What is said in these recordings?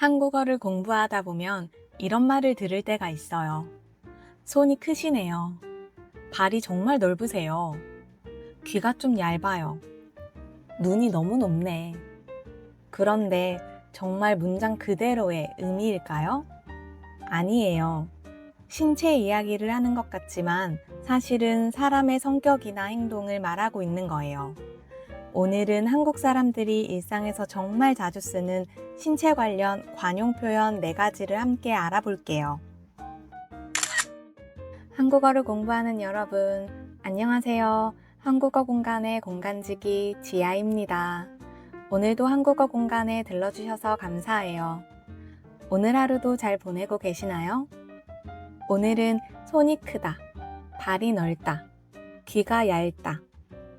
한국어를 공부하다 보면 이런 말을 들을 때가 있어요. 손이 크시네요. 발이 정말 넓으세요. 귀가 좀 얇아요. 눈이 너무 높네. 그런데 정말 문장 그대로의 의미일까요? 아니에요. 신체 이야기를 하는 것 같지만 사실은 사람의 성격이나 행동을 말하고 있는 거예요. 오늘은 한국 사람들이 일상에서 정말 자주 쓰는 신체 관련 관용 표현 4가지를 함께 알아볼게요. 한국어를 공부하는 여러분, 안녕하세요. 한국어 공간의 공간지기 지아입니다. 오늘도 한국어 공간에 들러주셔서 감사해요. 오늘 하루도 잘 보내고 계시나요? 오늘은 손이 크다, 발이 넓다, 귀가 얇다,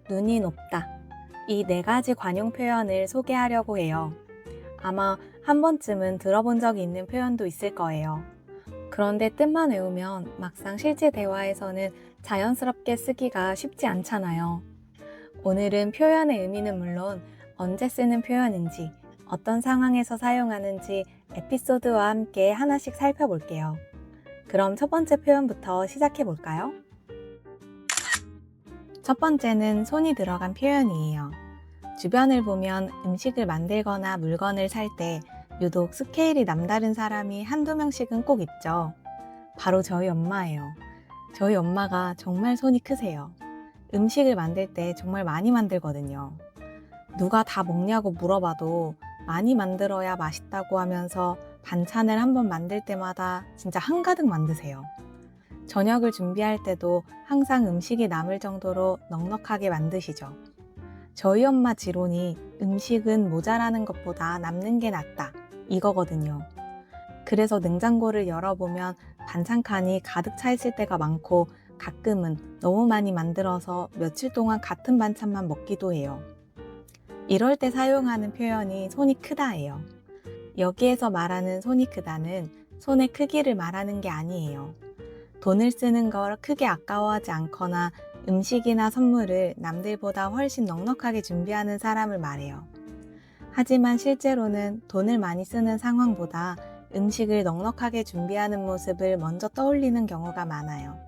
눈이 높다. 이 4가지 관용 표현을 소개하려고 해요. 아마 한 번쯤은 들어본 적이 있는 표현도 있을 거예요. 그런데 뜻만 외우면 막상 실제 대화에서는 자연스럽게 쓰기가 쉽지 않잖아요. 오늘은 표현의 의미는 물론 언제 쓰는 표현인지, 어떤 상황에서 사용하는지 에피소드와 함께 하나씩 살펴볼게요. 그럼 첫 번째 표현부터 시작해 볼까요? 첫 번째는 손이 들어간 표현이에요. 주변을 보면 음식을 만들거나 물건을 살 때 유독 스케일이 남다른 사람이 한두 명씩은 꼭 있죠. 바로 저희 엄마예요. 저희 엄마가 정말 손이 크세요. 음식을 만들 때 정말 많이 만들거든요. 누가 다 먹냐고 물어봐도 많이 만들어야 맛있다고 하면서 반찬을 한번 만들 때마다 진짜 한가득 만드세요. 저녁을 준비할 때도 항상 음식이 남을 정도로 넉넉하게 만드시죠. 저희 엄마 지론이 음식은 모자라는 것보다 남는 게 낫다 이거거든요. 그래서 냉장고를 열어보면 반찬 칸이 가득 차 있을 때가 많고 가끔은 너무 많이 만들어서 며칠 동안 같은 반찬만 먹기도 해요. 이럴 때 사용하는 표현이 손이 크다예요. 여기에서 말하는 손이 크다는 손의 크기를 말하는 게 아니에요. 돈을 쓰는 걸 크게 아까워하지 않거나 음식이나 선물을 남들보다 훨씬 넉넉하게 준비하는 사람을 말해요. 하지만 실제로는 돈을 많이 쓰는 상황보다 음식을 넉넉하게 준비하는 모습을 먼저 떠올리는 경우가 많아요.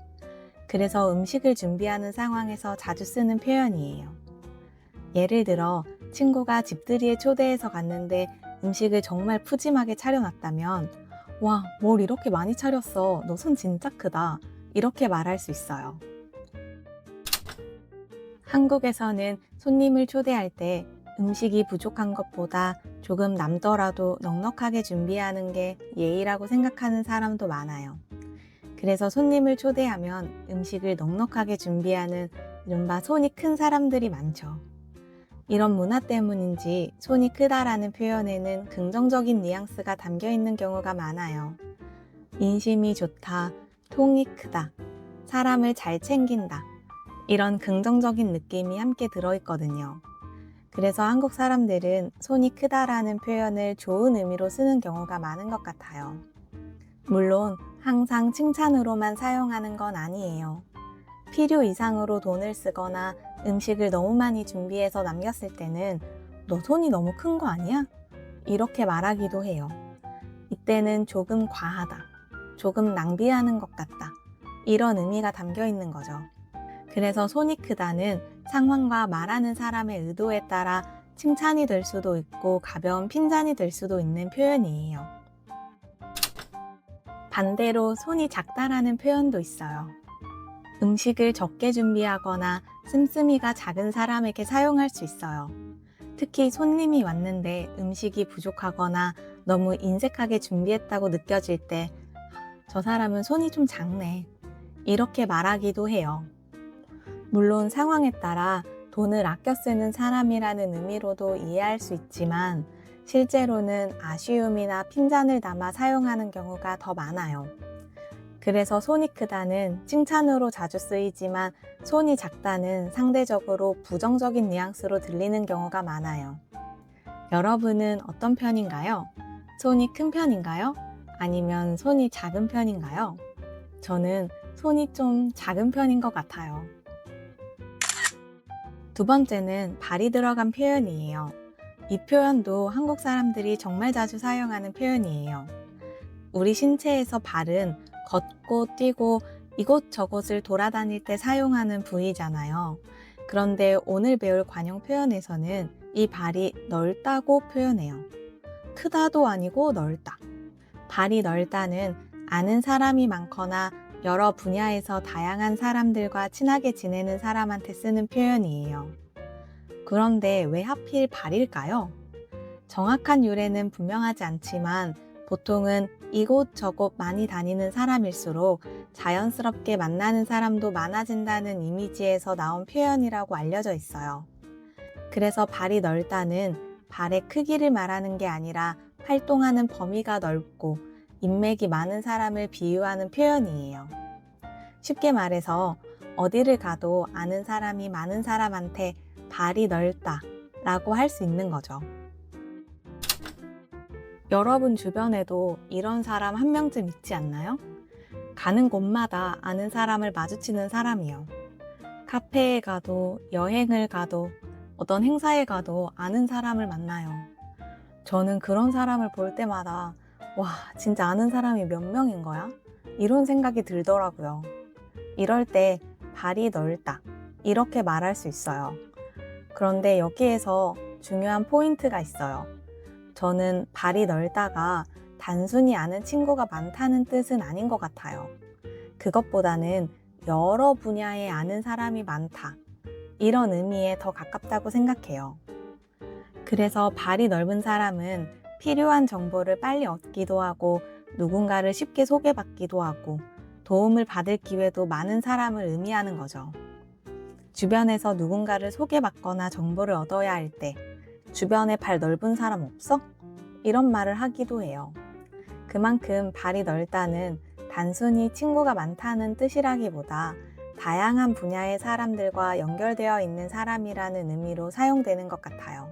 그래서 음식을 준비하는 상황에서 자주 쓰는 표현이에요. 예를 들어 친구가 집들이에 초대해서 갔는데 음식을 정말 푸짐하게 차려놨다면 와, 뭘 이렇게 많이 차렸어. 너 손 진짜 크다. 이렇게 말할 수 있어요. 한국에서는 손님을 초대할 때 음식이 부족한 것보다 조금 남더라도 넉넉하게 준비하는 게 예의라고 생각하는 사람도 많아요. 그래서 손님을 초대하면 음식을 넉넉하게 준비하는 이른바 손이 큰 사람들이 많죠. 이런 문화 때문인지 손이 크다라는 표현에는 긍정적인 뉘앙스가 담겨 있는 경우가 많아요. 인심이 좋다, 통이 크다, 사람을 잘 챙긴다. 이런 긍정적인 느낌이 함께 들어있거든요. 그래서 한국 사람들은 손이 크다라는 표현을 좋은 의미로 쓰는 경우가 많은 것 같아요. 물론 항상 칭찬으로만 사용하는 건 아니에요. 필요 이상으로 돈을 쓰거나 음식을 너무 많이 준비해서 남겼을 때는 너 손이 너무 큰 거 아니야? 이렇게 말하기도 해요. 이때는 조금 과하다, 조금 낭비하는 것 같다. 이런 의미가 담겨 있는 거죠. 그래서 손이 크다는 상황과 말하는 사람의 의도에 따라 칭찬이 될 수도 있고 가벼운 핀잔이 될 수도 있는 표현이에요. 반대로 손이 작다라는 표현도 있어요. 음식을 적게 준비하거나 씀씀이가 작은 사람에게 사용할 수 있어요. 특히 손님이 왔는데 음식이 부족하거나 너무 인색하게 준비했다고 느껴질 때 저 사람은 손이 좀 작네. 이렇게 말하기도 해요. 물론 상황에 따라 돈을 아껴 쓰는 사람이라는 의미로도 이해할 수 있지만 실제로는 아쉬움이나 핀잔을 담아 사용하는 경우가 더 많아요. 그래서 손이 크다는 칭찬으로 자주 쓰이지만 손이 작다는 상대적으로 부정적인 뉘앙스로 들리는 경우가 많아요. 여러분은 어떤 편인가요? 손이 큰 편인가요? 아니면 손이 작은 편인가요? 저는 손이 좀 작은 편인 것 같아요. 두 번째는 발이 들어간 표현이에요. 이 표현도 한국 사람들이 정말 자주 사용하는 표현이에요. 우리 신체에서 발은 걷고 뛰고 이곳저곳을 돌아다닐 때 사용하는 부위잖아요. 그런데 오늘 배울 관용 표현에서는 이 발이 넓다고 표현해요. 크다도 아니고 넓다. 발이 넓다는 아는 사람이 많거나 여러 분야에서 다양한 사람들과 친하게 지내는 사람한테 쓰는 표현이에요. 그런데 왜 하필 발일까요? 정확한 유래는 분명하지 않지만 보통은 이곳저곳 많이 다니는 사람일수록 자연스럽게 만나는 사람도 많아진다는 이미지에서 나온 표현이라고 알려져 있어요. 그래서 발이 넓다는 발의 크기를 말하는 게 아니라 활동하는 범위가 넓고 인맥이 많은 사람을 비유하는 표현이에요. 쉽게 말해서 어디를 가도 아는 사람이 많은 사람한테 발이 넓다 라고 할 수 있는 거죠. 여러분 주변에도 이런 사람 한 명쯤 있지 않나요? 가는 곳마다 아는 사람을 마주치는 사람이요. 카페에 가도 여행을 가도 어떤 행사에 가도 아는 사람을 만나요. 저는 그런 사람을 볼 때마다 와, 진짜 아는 사람이 몇 명인 거야? 이런 생각이 들더라고요. 이럴 때 발이 넓다 이렇게 말할 수 있어요. 그런데 여기에서 중요한 포인트가 있어요. 저는 발이 넓다가 단순히 아는 친구가 많다는 뜻은 아닌 것 같아요. 그것보다는 여러 분야에 아는 사람이 많다. 이런 의미에 더 가깝다고 생각해요. 그래서 발이 넓은 사람은 필요한 정보를 빨리 얻기도 하고 누군가를 쉽게 소개받기도 하고 도움을 받을 기회도 많은 사람을 의미하는 거죠. 주변에서 누군가를 소개받거나 정보를 얻어야 할 때 주변에 발 넓은 사람 없어? 이런 말을 하기도 해요. 그만큼 발이 넓다는 단순히 친구가 많다는 뜻이라기보다 다양한 분야의 사람들과 연결되어 있는 사람이라는 의미로 사용되는 것 같아요.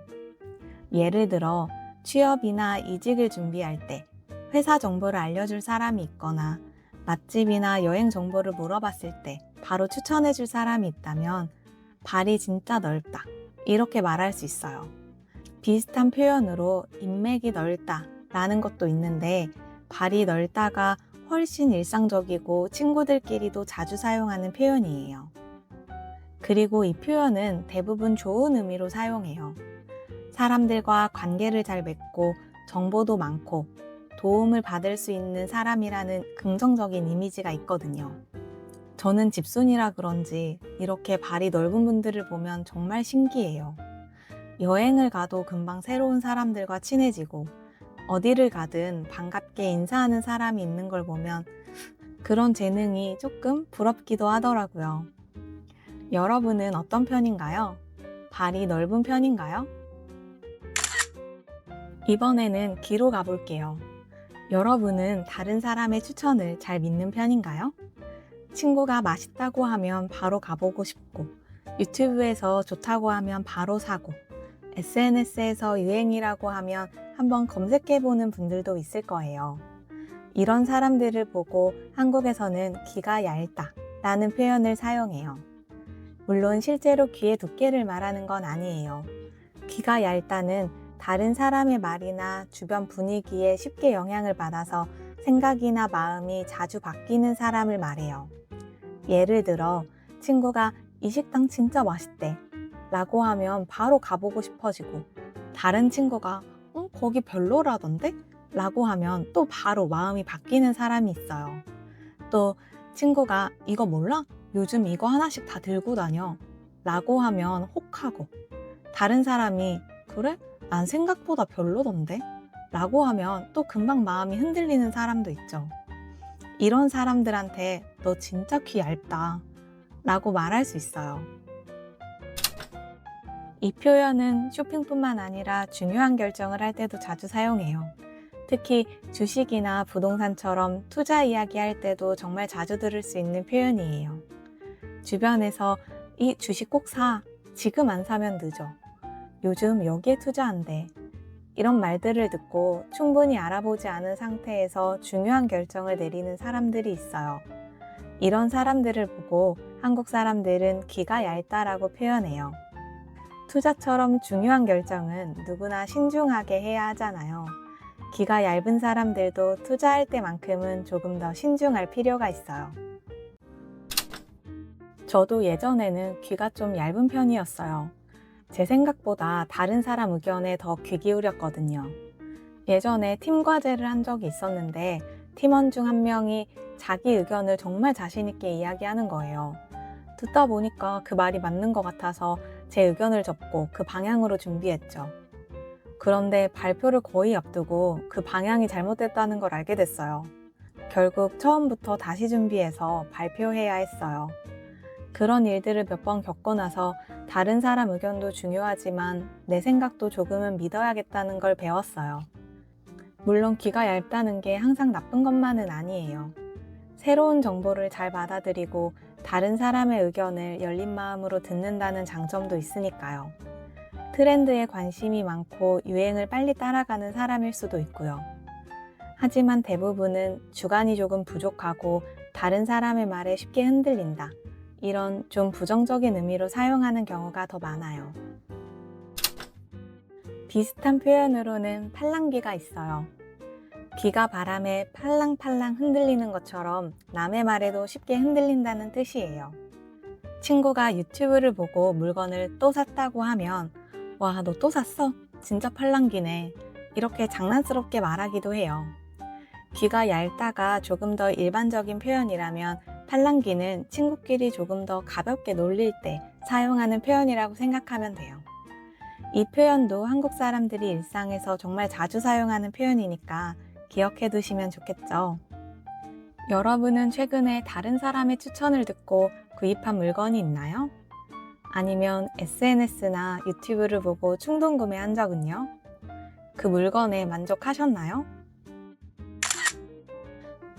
예를 들어 취업이나 이직을 준비할 때 회사 정보를 알려줄 사람이 있거나 맛집이나 여행 정보를 물어봤을 때 바로 추천해줄 사람이 있다면 발이 진짜 넓다 이렇게 말할 수 있어요. 비슷한 표현으로 인맥이 넓다 라는 것도 있는데 발이 넓다가 훨씬 일상적이고 친구들끼리도 자주 사용하는 표현이에요. 그리고 이 표현은 대부분 좋은 의미로 사용해요. 사람들과 관계를 잘 맺고 정보도 많고 도움을 받을 수 있는 사람이라는 긍정적인 이미지가 있거든요. 저는 집순이라 그런지 이렇게 발이 넓은 분들을 보면 정말 신기해요. 여행을 가도 금방 새로운 사람들과 친해지고 어디를 가든 반갑게 인사하는 사람이 있는 걸 보면 그런 재능이 조금 부럽기도 하더라고요. 여러분은 어떤 편인가요? 발이 넓은 편인가요? 이번에는 기로 가볼게요. 여러분은 다른 사람의 추천을 잘 믿는 편인가요? 친구가 맛있다고 하면 바로 가보고 싶고 유튜브에서 좋다고 하면 바로 사고 SNS에서 유행이라고 하면 한번 검색해보는 분들도 있을 거예요. 이런 사람들을 보고 한국에서는 귀가 얇다 라는 표현을 사용해요. 물론 실제로 귀의 두께를 말하는 건 아니에요. 귀가 얇다는 다른 사람의 말이나 주변 분위기에 쉽게 영향을 받아서 생각이나 마음이 자주 바뀌는 사람을 말해요. 예를 들어 친구가 이 식당 진짜 맛있대 라고 하면 바로 가보고 싶어지고 다른 친구가 거기 별로라던데? 라고 하면 또 바로 마음이 바뀌는 사람이 있어요. 또 친구가 이거 몰라? 요즘 이거 하나씩 다 들고 다녀 라고 하면 혹하고 다른 사람이 그래? 난 생각보다 별로던데? 라고 하면 또 금방 마음이 흔들리는 사람도 있죠. 이런 사람들한테 너 진짜 귀 얇다 라고 말할 수 있어요. 이 표현은 쇼핑뿐만 아니라 중요한 결정을 할 때도 자주 사용해요. 특히 주식이나 부동산처럼 투자 이야기할 때도 정말 자주 들을 수 있는 표현이에요. 주변에서 이 주식 꼭 사, 지금 안 사면 늦어, 요즘 여기에 투자한대 이런 말들을 듣고 충분히 알아보지 않은 상태에서 중요한 결정을 내리는 사람들이 있어요. 이런 사람들을 보고 한국 사람들은 귀가 얇다라고 표현해요. 투자처럼 중요한 결정은 누구나 신중하게 해야 하잖아요. 귀가 얇은 사람들도 투자할 때만큼은 조금 더 신중할 필요가 있어요. 저도 예전에는 귀가 좀 얇은 편이었어요. 제 생각보다 다른 사람 의견에 더 귀 기울였거든요. 예전에 팀 과제를 한 적이 있었는데 팀원 중 한 명이 자기 의견을 정말 자신 있게 이야기하는 거예요. 듣다 보니까 그 말이 맞는 것 같아서 제 의견을 접고 그 방향으로 준비했죠. 그런데 발표를 거의 앞두고 그 방향이 잘못됐다는 걸 알게 됐어요. 결국 처음부터 다시 준비해서 발표해야 했어요. 그런 일들을 몇 번 겪고 나서 다른 사람 의견도 중요하지만 내 생각도 조금은 믿어야겠다는 걸 배웠어요. 물론 귀가 얇다는 게 항상 나쁜 것만은 아니에요. 새로운 정보를 잘 받아들이고 다른 사람의 의견을 열린 마음으로 듣는다는 장점도 있으니까요. 트렌드에 관심이 많고 유행을 빨리 따라가는 사람일 수도 있고요. 하지만 대부분은 주관이 조금 부족하고 다른 사람의 말에 쉽게 흔들린다. 이런 좀 부정적인 의미로 사용하는 경우가 더 많아요. 비슷한 표현으로는 팔랑귀가 있어요. 귀가 바람에 팔랑팔랑 흔들리는 것처럼 남의 말에도 쉽게 흔들린다는 뜻이에요. 친구가 유튜브를 보고 물건을 또 샀다고 하면 와, 너 또 샀어? 진짜 팔랑귀네. 이렇게 장난스럽게 말하기도 해요. 귀가 얇다가 조금 더 일반적인 표현이라면 팔랑귀는 친구끼리 조금 더 가볍게 놀릴 때 사용하는 표현이라고 생각하면 돼요. 이 표현도 한국 사람들이 일상에서 정말 자주 사용하는 표현이니까 기억해 두시면 좋겠죠. 여러분은 최근에 다른 사람의 추천을 듣고 구입한 물건이 있나요? 아니면 SNS나 유튜브를 보고 충동 구매한 적은요? 그 물건에 만족하셨나요?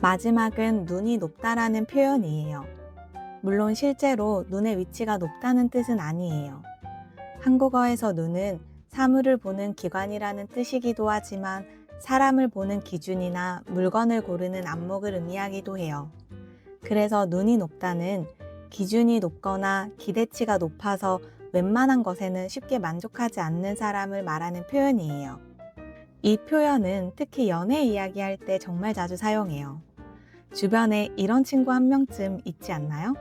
마지막은 눈이 높다라는 표현이에요. 물론 실제로 눈의 위치가 높다는 뜻은 아니에요. 한국어에서 눈은 사물을 보는 기관이라는 뜻이기도 하지만 사람을 보는 기준이나 물건을 고르는 안목을 의미하기도 해요. 그래서 눈이 높다는 기준이 높거나 기대치가 높아서 웬만한 것에는 쉽게 만족하지 않는 사람을 말하는 표현이에요. 이 표현은 특히 연애 이야기할 때 정말 자주 사용해요. 주변에 이런 친구 한 명쯤 있지 않나요?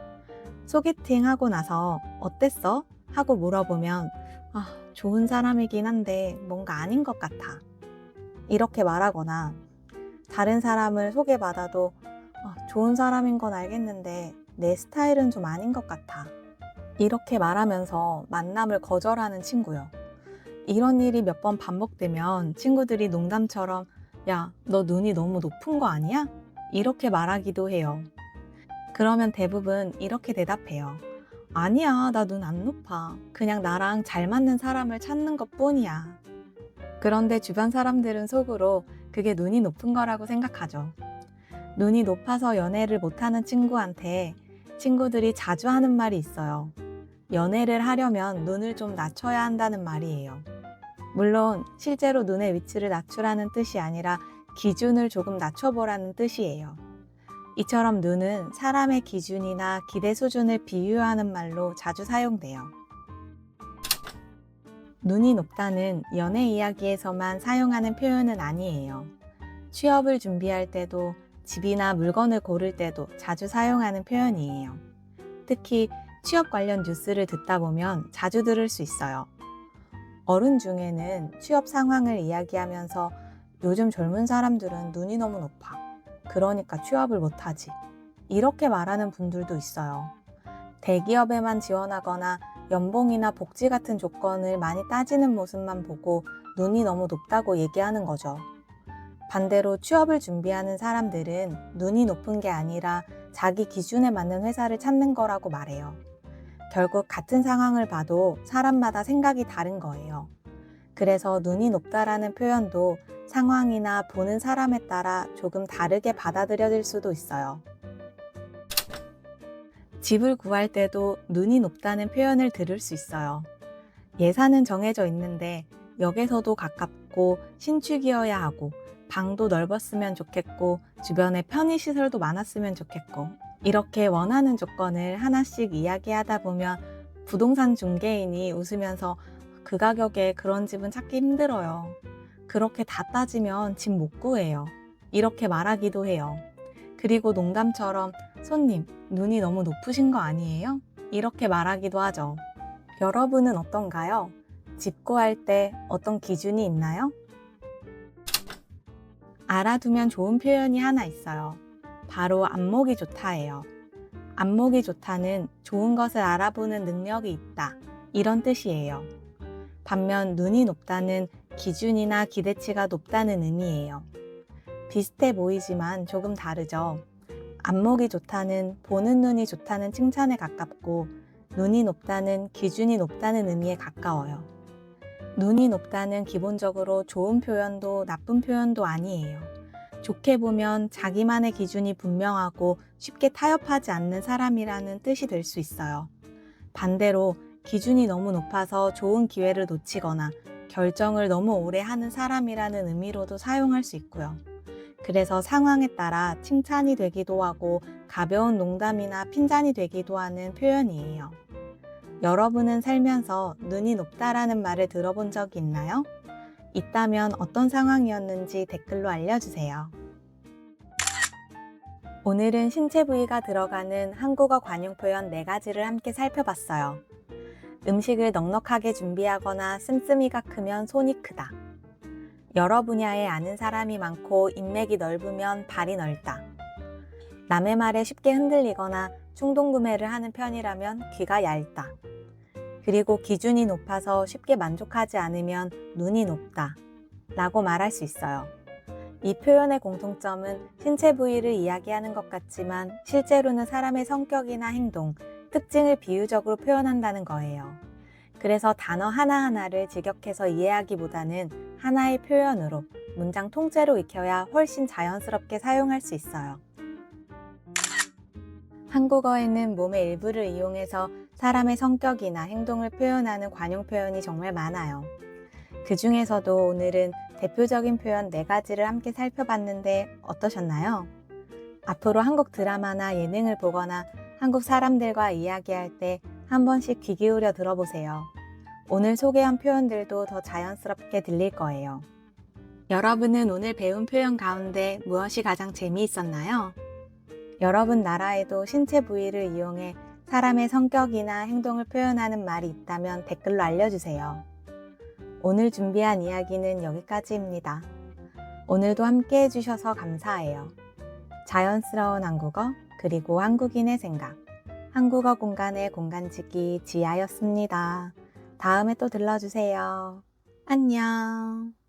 소개팅 하고 나서 어땠어? 하고 물어보면 좋은 사람이긴 한데 뭔가 아닌 것 같아. 이렇게 말하거나 다른 사람을 소개받아도 좋은 사람인 건 알겠는데 내 스타일은 좀 아닌 것 같아. 이렇게 말하면서 만남을 거절하는 친구요. 이런 일이 몇 번 반복되면 친구들이 농담처럼 야, 너 눈이 너무 높은 거 아니야? 이렇게 말하기도 해요. 그러면 대부분 이렇게 대답해요. 아니야, 나 눈 안 높아. 그냥 나랑 잘 맞는 사람을 찾는 것 뿐이야. 그런데 주변 사람들은 속으로 그게 눈이 높은 거라고 생각하죠. 눈이 높아서 연애를 못하는 친구한테 친구들이 자주 하는 말이 있어요. 연애를 하려면 눈을 좀 낮춰야 한다는 말이에요. 물론 실제로 눈의 위치를 낮추라는 뜻이 아니라 기준을 조금 낮춰보라는 뜻이에요. 이처럼 눈은 사람의 기준이나 기대 수준을 비유하는 말로 자주 사용돼요. 눈이 높다는 연애 이야기에서만 사용하는 표현은 아니에요. 취업을 준비할 때도 집이나 물건을 고를 때도 자주 사용하는 표현이에요. 특히 취업 관련 뉴스를 듣다 보면 자주 들을 수 있어요. 어른 중에는 취업 상황을 이야기하면서 요즘 젊은 사람들은 눈이 너무 높아. 그러니까 취업을 못하지. 이렇게 말하는 분들도 있어요. 대기업에만 지원하거나 연봉이나 복지 같은 조건을 많이 따지는 모습만 보고 눈이 너무 높다고 얘기하는 거죠. 반대로 취업을 준비하는 사람들은 눈이 높은 게 아니라 자기 기준에 맞는 회사를 찾는 거라고 말해요. 결국 같은 상황을 봐도 사람마다 생각이 다른 거예요. 그래서 눈이 높다라는 표현도 상황이나 보는 사람에 따라 조금 다르게 받아들여질 수도 있어요. 집을 구할 때도 눈이 높다는 표현을 들을 수 있어요. 예산은 정해져 있는데 역에서도 가깝고 신축이어야 하고 방도 넓었으면 좋겠고 주변에 편의시설도 많았으면 좋겠고 이렇게 원하는 조건을 하나씩 이야기하다 보면 부동산 중개인이 웃으면서 그 가격에 그런 집은 찾기 힘들어요. 그렇게 다 따지면 집 못 구해요. 이렇게 말하기도 해요. 그리고 농담처럼 손님, 눈이 너무 높으신 거 아니에요? 이렇게 말하기도 하죠. 여러분은 어떤가요? 집 구할 때 어떤 기준이 있나요? 알아두면 좋은 표현이 하나 있어요. 바로 안목이 좋다예요. 안목이 좋다는 좋은 것을 알아보는 능력이 있다. 이런 뜻이에요. 반면 눈이 높다는 기준이나 기대치가 높다는 의미예요. 비슷해 보이지만 조금 다르죠. 안목이 좋다는 보는 눈이 좋다는 칭찬에 가깝고 눈이 높다는 기준이 높다는 의미에 가까워요. 눈이 높다는 기본적으로 좋은 표현도 나쁜 표현도 아니에요. 좋게 보면 자기만의 기준이 분명하고 쉽게 타협하지 않는 사람이라는 뜻이 될 수 있어요. 반대로 기준이 너무 높아서 좋은 기회를 놓치거나 결정을 너무 오래 하는 사람이라는 의미로도 사용할 수 있고요. 그래서 상황에 따라 칭찬이 되기도 하고 가벼운 농담이나 핀잔이 되기도 하는 표현이에요. 여러분은 살면서 눈이 높다라는 말을 들어본 적이 있나요? 있다면 어떤 상황이었는지 댓글로 알려주세요. 오늘은 신체 부위가 들어가는 한국어 관용 표현 4가지를 함께 살펴봤어요. 음식을 넉넉하게 준비하거나 씀씀이가 크면 손이 크다. 여러 분야에 아는 사람이 많고 인맥이 넓으면 발이 넓다. 남의 말에 쉽게 흔들리거나 충동구매를 하는 편이라면 귀가 얇다. 그리고 기준이 높아서 쉽게 만족하지 않으면 눈이 높다 라고 말할 수 있어요. 이 표현의 공통점은 신체 부위를 이야기하는 것 같지만 실제로는 사람의 성격이나 행동, 특징을 비유적으로 표현한다는 거예요. 그래서 단어 하나하나를 직역해서 이해하기보다는 하나의 표현으로 문장 통째로 익혀야 훨씬 자연스럽게 사용할 수 있어요. 한국어에는 몸의 일부를 이용해서 사람의 성격이나 행동을 표현하는 관용 표현이 정말 많아요. 그 중에서도 오늘은 대표적인 표현 4가지를 함께 살펴봤는데 어떠셨나요? 앞으로 한국 드라마나 예능을 보거나 한국 사람들과 이야기할 때 한 번씩 귀 기울여 들어보세요. 오늘 소개한 표현들도 더 자연스럽게 들릴 거예요. 여러분은 오늘 배운 표현 가운데 무엇이 가장 재미있었나요? 여러분 나라에도 신체 부위를 이용해 사람의 성격이나 행동을 표현하는 말이 있다면 댓글로 알려주세요. 오늘 준비한 이야기는 여기까지입니다. 오늘도 함께 해주셔서 감사해요. 자연스러운 한국어 그리고 한국인의 생각 한국어 공간의 공간지기 지아였습니다. 다음에 또 들러주세요. 안녕.